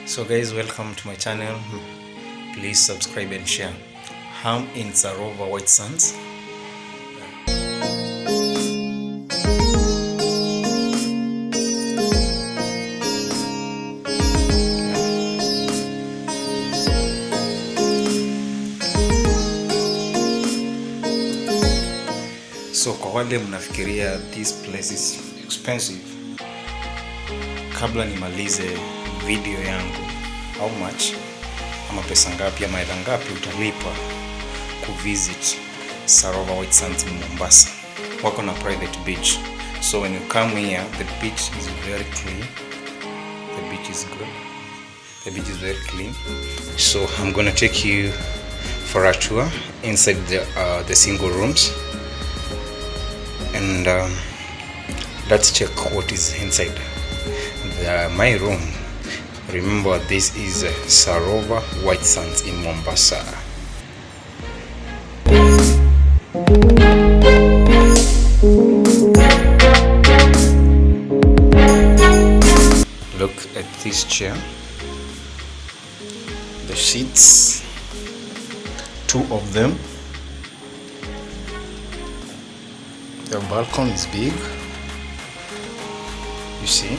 So guys, welcome to my channel. Please subscribe and share. I'm in Sarova Whitesands. So kwa wale mnafikiria this place is expensive, kabla nimalize video yangu, how much ama pesa ngapi ama hela ngapi utalipa kuvisit Sarova Whitesands in Mombasa? Wako na private beach. So when you come here, the beach is very clean. The beach is good. The beach is very clean. So I'm gonna take you for a tour inside the single rooms. And let's check what is inside my room. Remember, this is Sarova Whitesands in Mombasa. Look at this chair, the sheets, 2 of them. The balcony is big. You see,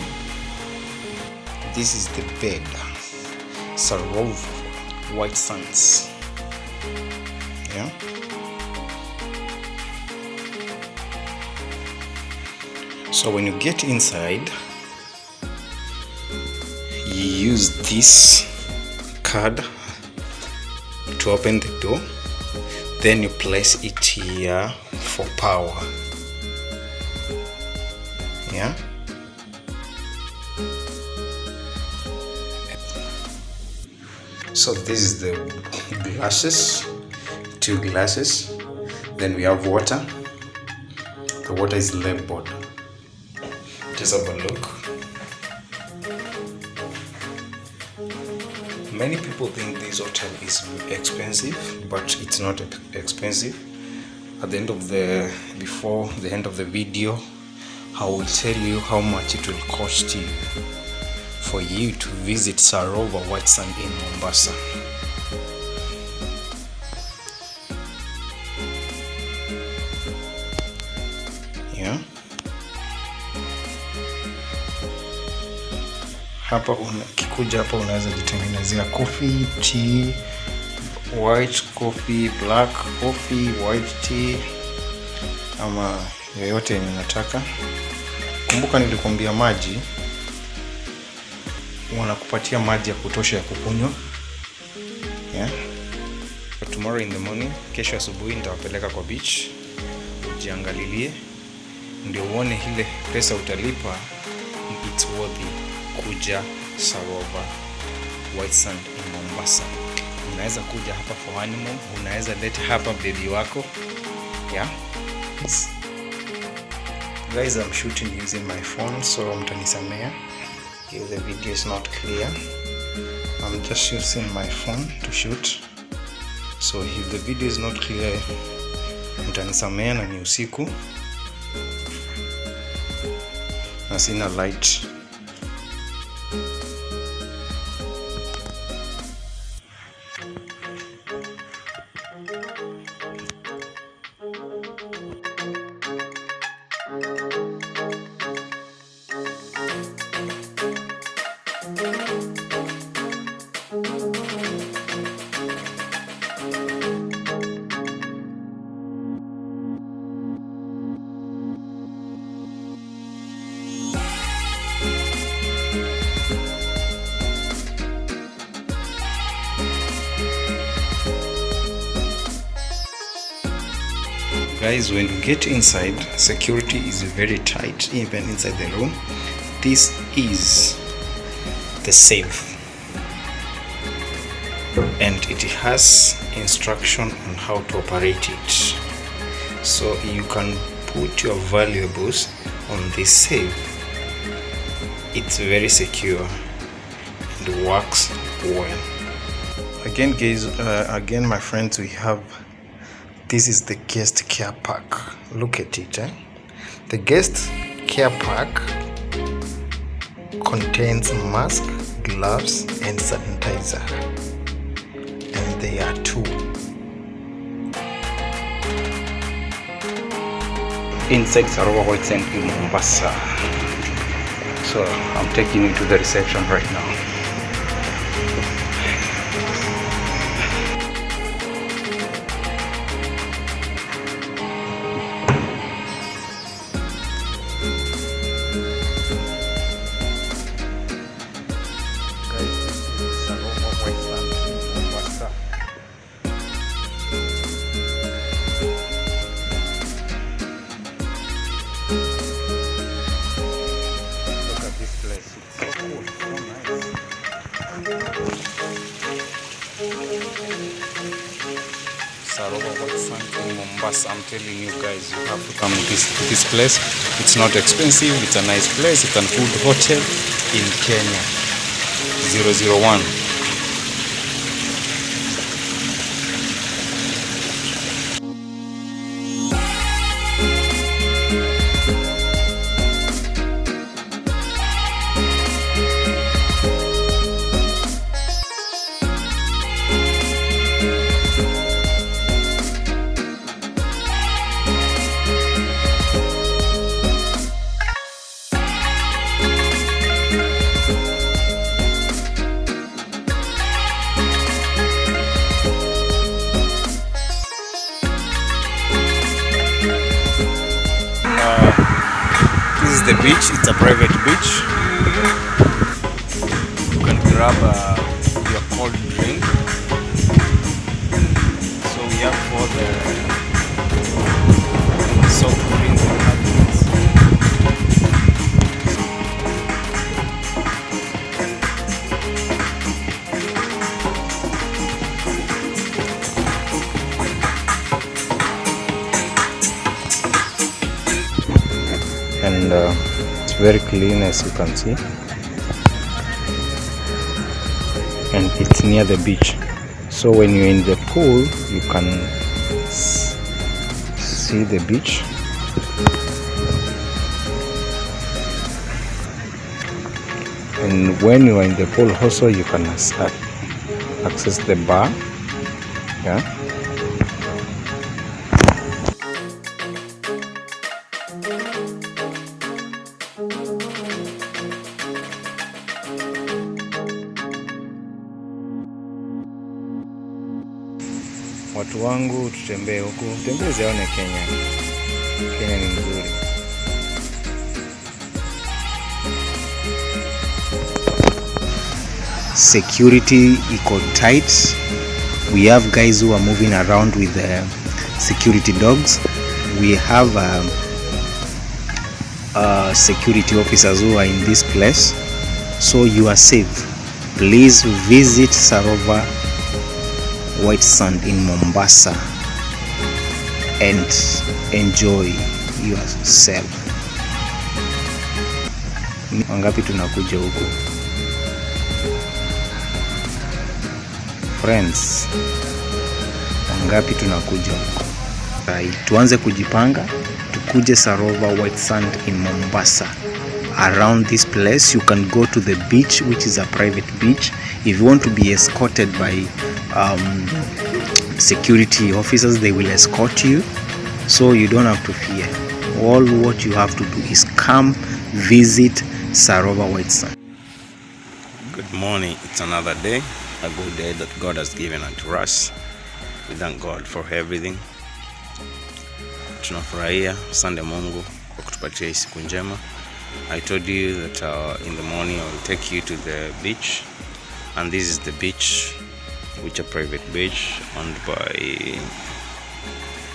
this is the bed. Sarova Whitesands. Yeah. So when you get inside, you use this card to open the door. Then you place it here for power. Yeah. So this is the glasses, 2 glasses. Then we have water. The water is labeled. Just have a look. Many people think this hotel is expensive, but it's not expensive. At the end of before the end of the video, I will tell you how much it will cost you for you to visit Sarova Whitesands in Mombasa. Yeah. Hapa ukikuja hapa unaweza jitengenezea coffee, tea, white coffee, black coffee, white tea ama yoyote yenye unataka. Kumbuka nilikwambia maji, wanakupatia maji ya kutosha ya kukunywa. Yeah. Tomorrow in the morning, kesho asubuhi nitawapeleka kwa beach. Ujiangalilie ndio uone ile pesa utalipa it's worthy kuja Sarova Whitesands in Mombasa. Unaweza kuja hapa for honeymoon, unaweza leta hapa baby wako. Yeah. Guys, I'm shooting using my phone, so mtanisamea if the video is not clear. I'm just using my phone to shoot, so if the video is not clear, mtanisamea na ni usiku na sina light. Guys, when you get inside, security is very tight, even inside the room. This is the safe, and it has instruction on how to operate it. So you can put your valuables on this safe. It's very secure and works well. Again guys, again my friends, we have, this is the guest care pack. Look at it. The guest care pack contains mask, gloves and sanitizer, and there are 2 inside Sarova Whitesands in Mombasa. So I'm taking you to the reception right now. Sarova Whitesands in Mombasa. I'm telling you guys, you have to come to this place. It's not expensive, it's a nice place. It's a food hotel in Kenya. 001. This is the beach. It's a private beach. You can grab your cold drink. So we have all the soft drinks and hot drinks. And it's very clean, as you can see, and it's near the beach, so when you're in the pool you can see the beach. And when you are in the pool also you can access the bar. Yeah. Watu wangu tutembee huku, tembee zione Kenya. Kenya ni nzuri. Security iko tight. We have guys who are moving around with security dogs. We have security officers who are in this place, so you are safe. Please visit Sarova Whitesands in Mombasa and enjoy yourself. Wangapi tunakuja huku? Friends, wangapi tunakuja huku? Tuanze kujipanga, tukuje Sarova Whitesands in Mombasa. Around this place you can go to the beach, which is a private beach. If you want to be escorted by security officers, they will escort you, so you don't have to fear. All what you have to do is come visit Sarova Whitesands. Good morning. It's another day, a good day that God has given unto us. We thank God for everything. Tunafurahia Sunday Mungu kwa kutupatia siku njema. I told you that in the morning I will take you to the beach, and this is the beach, which is a private beach owned by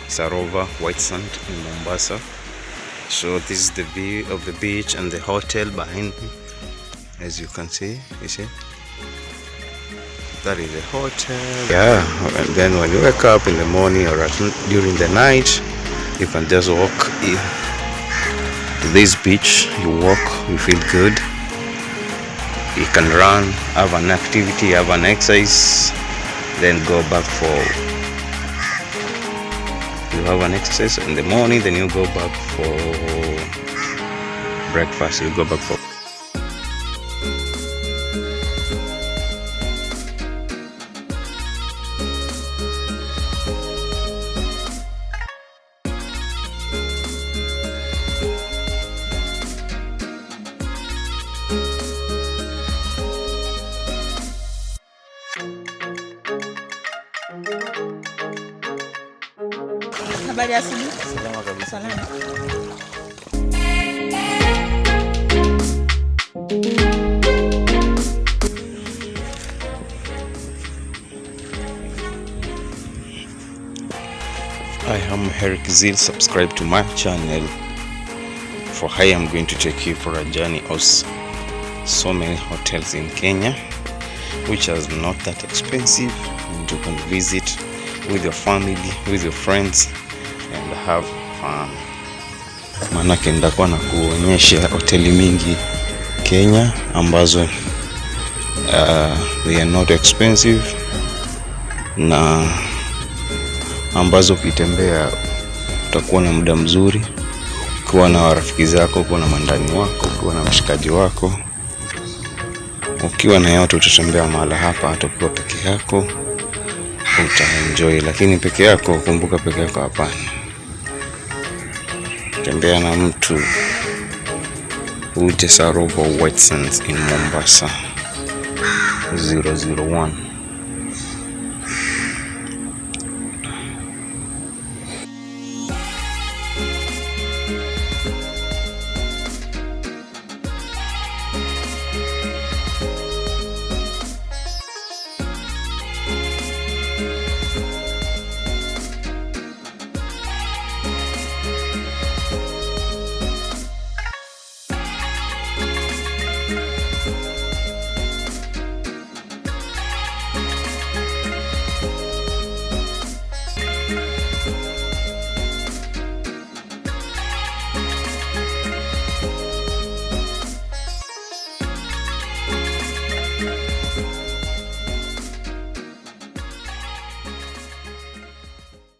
Sarova Whitesands in Mombasa. So this is the view of the beach and the hotel behind me, as you can see. You see, that is the hotel. Yeah, and then when you wake up in the morning or during the night, you can just walk to this beach. You walk, you feel good. You can run, have an activity, have an exercise, then go back for, you have an exercise in the morning, then you go back for breakfast. You go back for Habari ya asubuhi. Salama kabisa. Salama. I am Eric Zil. Subscribe to my channel. For I am going to take you for a journey of so many hotels in Kenya, which is not that expensive, and you can visit with your family, with your friends, and have fun. Manake ndakuwa na kuonyesha hoteli mingi Kenya ambazo they are not expensive na ambazo ukitembea utakuwa na muda mzuri, ukiwa na rafiki zako, ukiwa na mandani wako, ukiwa na mshikaji wako, ukiwa na yote utatembea mahala hapa. Hata ukiwa peke yako utaenjoy, lakini peke yako, kumbuka peke yako hapana. Tembea na mtu. Uje Sarova Whitesands in Mombasa 001.